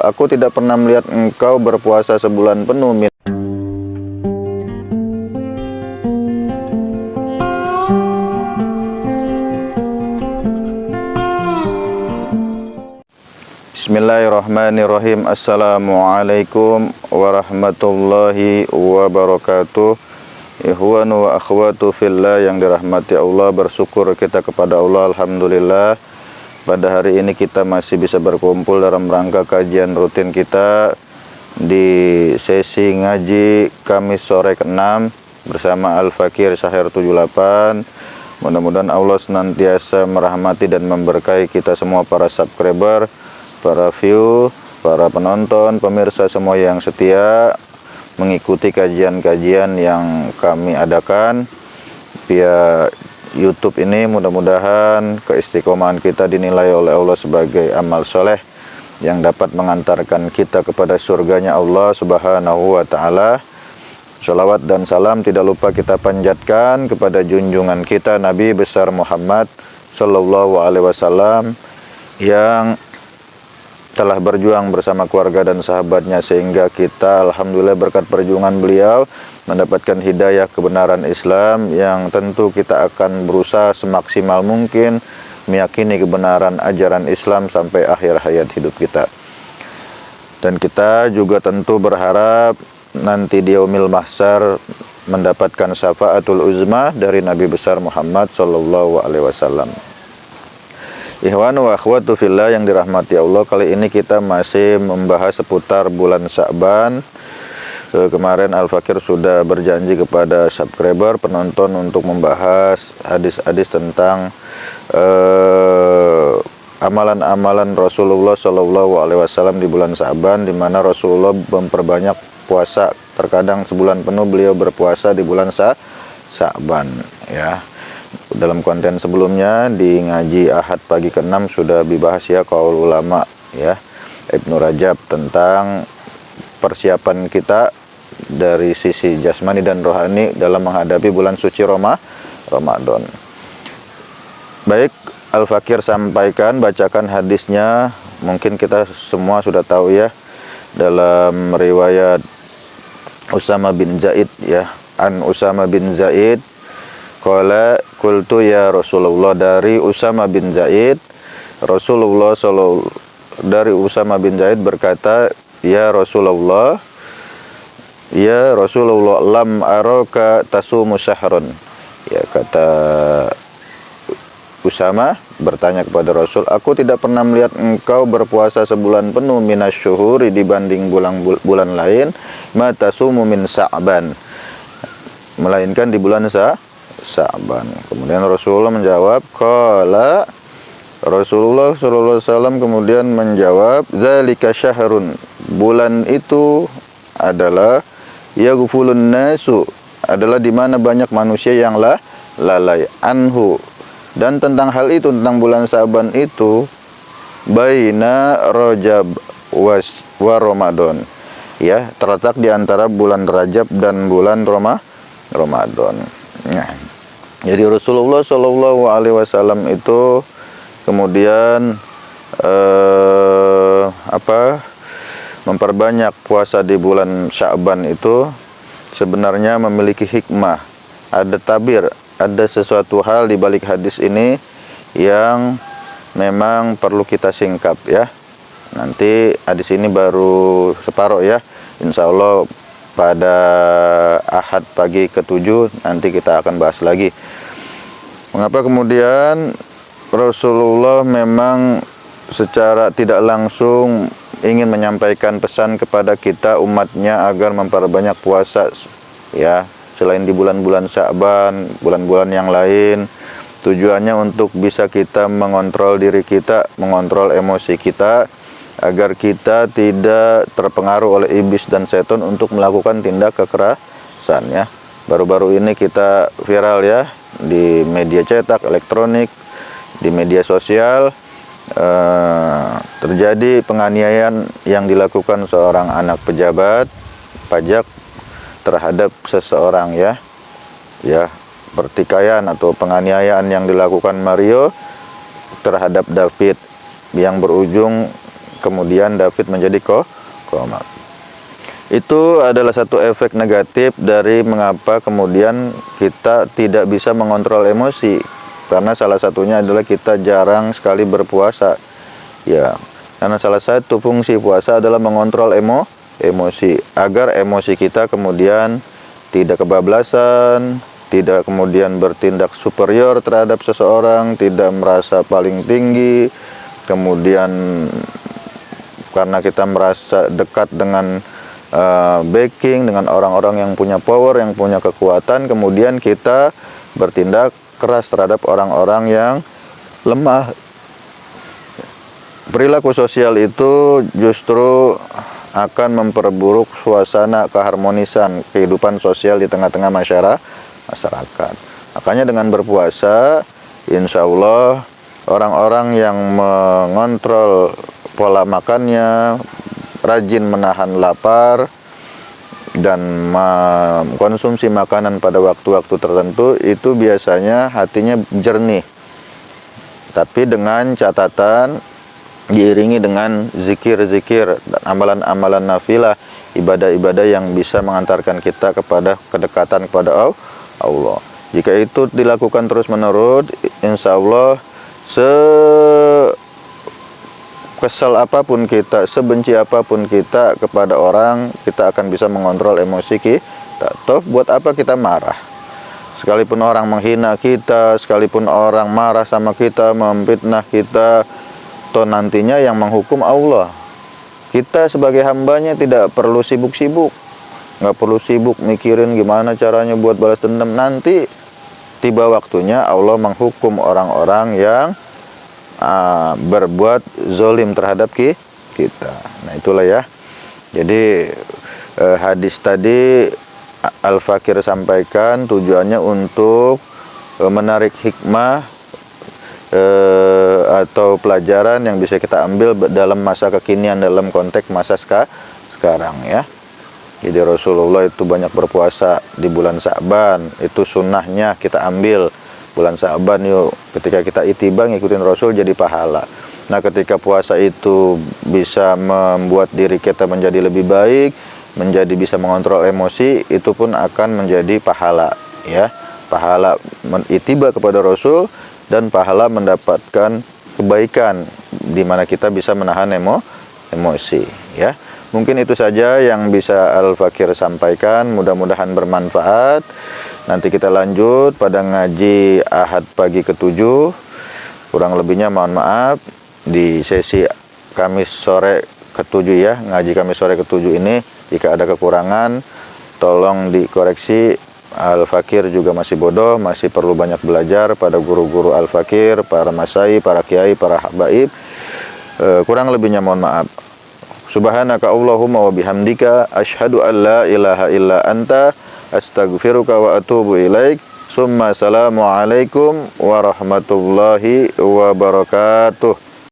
Aku tidak pernah melihat engkau berpuasa sebulan penuh. Bismillahirrahmanirrahim. Assalamualaikum warahmatullahi wabarakatuh. Ikhwanu wa akhwatu fillah yang dirahmati Allah, bersyukur kita kepada Allah, alhamdulillah. Pada hari ini kita masih bisa berkumpul dalam rangka kajian rutin kita di sesi ngaji Kamis sore ke-6 bersama Al-Fakir Sahir 78. Mudah-mudahan Allah senantiasa merahmati dan memberkahi kita semua, para subscriber, para view, para penonton, pemirsa semua yang setia mengikuti kajian-kajian yang kami adakan via YouTube ini. Mudah-mudahan keistiqomahan kita dinilai oleh Allah sebagai amal soleh yang dapat mengantarkan kita kepada surganya Allah Subhanahu wa ta'ala. Sholawat dan salam tidak lupa kita panjatkan kepada junjungan kita Nabi besar Muhammad Sallallahu Alaihi Wasallam yang telah berjuang bersama keluarga dan sahabatnya sehingga kita alhamdulillah berkat perjuangan beliau mendapatkan hidayah kebenaran Islam, yang tentu kita akan berusaha semaksimal mungkin meyakini kebenaran ajaran Islam sampai akhir hayat hidup kita. Dan kita juga tentu berharap nanti di yaumil mahsyar mendapatkan syafaatul uzma dari Nabi besar Muhammad Sallallahu Alaihi Wasallam. Ikhwanu wa akhwatu fillah yang dirahmati Allah, kali ini kita masih membahas seputar bulan Sya'ban. Kemarin Al-Fakir sudah berjanji kepada subscriber, penonton untuk membahas hadis-hadis tentang amalan-amalan Rasulullah Shallallahu Alaihi Wasallam di bulan Sya'ban, di mana Rasulullah memperbanyak puasa. Terkadang sebulan penuh beliau berpuasa di bulan Sya'ban, ya. Dalam konten sebelumnya di ngaji Ahad pagi ke-6 sudah dibahas ya qaul ulama ya Ibnu Rajab tentang persiapan kita dari sisi jasmani dan rohani dalam menghadapi bulan suci Ramadan. Baik, Al-Fakir sampaikan, bacakan hadisnya. Mungkin kita semua sudah tahu ya, dalam riwayat Usama bin Zaid ya, an Usama bin Zaid qala qultu ya Rasulullah, dari Usama bin Zaid Usama bin Zaid berkata, ya Rasulullah lam araka tasumu syahron. Ya, kata Usama bertanya kepada Rasul, aku tidak pernah melihat engkau berpuasa sebulan penuh minasyuhuri, dibanding bulan lain, ma tasumu min Sya'ban, melainkan di bulan Sya'ban. Kemudian Rasulullah menjawab, qala Rasulullah sallallahu alaihi wasallam kemudian menjawab, zalika syahrun, bulan itu adalah yaghfulun nasu, adalah di mana banyak manusia yang lalai anhu, dan tentang hal itu, tentang bulan Sya'ban itu, baina Rajab wa Ramadan, ya, terletak di antara bulan Rajab dan bulan Ramadan. Nah, jadi Rasulullah Shallallahu Alaihi Wasallam itu kemudian memperbanyak puasa di bulan Sya'ban itu sebenarnya memiliki hikmah, ada tabir, ada sesuatu hal di balik hadis ini yang memang perlu kita singkap ya. Nanti hadis ini baru separuh ya, insya Allah pada Ahad pagi ke-7 nanti kita akan bahas lagi. Mengapa kemudian Rasulullah memang secara tidak langsung ingin menyampaikan pesan kepada kita umatnya agar memperbanyak puasa ya, selain di bulan-bulan Sya'ban, bulan-bulan yang lain. Tujuannya untuk bisa kita mengontrol diri kita, mengontrol emosi kita, agar kita tidak terpengaruh oleh iblis dan setan untuk melakukan tindak kekerasan ya. Baru-baru ini kita viral ya di media cetak, elektronik, di media sosial, terjadi penganiayaan yang dilakukan seorang anak pejabat pajak terhadap seseorang ya. Pertikaian atau penganiayaan yang dilakukan Mario terhadap David yang berujung kemudian David menjadi koma. Itu adalah satu efek negatif dari mengapa kemudian kita tidak bisa mengontrol emosi. Karena salah satunya adalah kita jarang sekali berpuasa. Ya, karena salah satu fungsi puasa adalah mengontrol emosi. Agar emosi kita kemudian tidak kebablasan, tidak kemudian bertindak superior terhadap seseorang, tidak merasa paling tinggi. Kemudian karena kita merasa dekat dengan backing, dengan orang-orang yang punya power, yang punya kekuatan, kemudian kita bertindak keras terhadap orang-orang yang lemah. Perilaku sosial itu justru akan memperburuk suasana keharmonisan kehidupan sosial di tengah-tengah masyarakat. Makanya dengan berpuasa, insya Allah orang-orang yang mengontrol pola makannya, rajin menahan lapar, dan mengkonsumsi makanan pada waktu-waktu tertentu, itu biasanya hatinya jernih. Tapi dengan catatan diiringi dengan zikir-zikir dan amalan-amalan nafilah, ibadah-ibadah yang bisa mengantarkan kita kepada kedekatan kepada Allah. Jika itu dilakukan terus-menerus, insya Allah kesal apapun kita, sebenci apapun kita kepada orang, kita akan bisa mengontrol emosi kita. Toh buat apa kita marah? Sekalipun orang menghina kita, sekalipun orang marah sama kita, memfitnah kita, toh nantinya yang menghukum Allah. Kita sebagai hambanya tidak perlu sibuk-sibuk, nggak perlu sibuk mikirin gimana caranya buat balas dendam. Nanti tiba waktunya Allah menghukum orang-orang yang berbuat zolim terhadap kita. Nah itulah ya. Jadi hadis tadi Al-Fakir sampaikan tujuannya untuk menarik hikmah atau pelajaran yang bisa kita ambil dalam masa kekinian, dalam konteks masa sekarang ya. Jadi Rasulullah itu banyak berpuasa di bulan Sa'ban, itu sunnahnya kita ambil. Bulan Sa'ban yuk, ketika kita itiba ngikutin Rasul jadi pahala. Nah ketika puasa itu bisa membuat diri kita menjadi lebih baik, menjadi bisa mengontrol emosi, itu pun akan menjadi pahala ya. Pahala itiba kepada Rasul dan pahala mendapatkan kebaikan di mana kita bisa menahan emosi ya. Mungkin itu saja yang bisa Al-Fakir sampaikan, mudah-mudahan bermanfaat. Nanti kita lanjut pada ngaji Ahad pagi ke-7. Kurang lebihnya mohon maaf. Di sesi Kamis sore ke-7 ya, ngaji Kamis sore ke-7 ini jika ada kekurangan tolong dikoreksi. Al-Fakir juga masih bodoh, masih perlu banyak belajar pada guru-guru Al-Fakir, para masai, para kiai, para habaib. Kurang lebihnya mohon maaf. Subhanaka Allahumma wa bihamdika asyhadu an la ilaha illa anta astaghfiruka wa atubu ilaik. Summa assalamualaikum warahmatullahi wabarakatuh.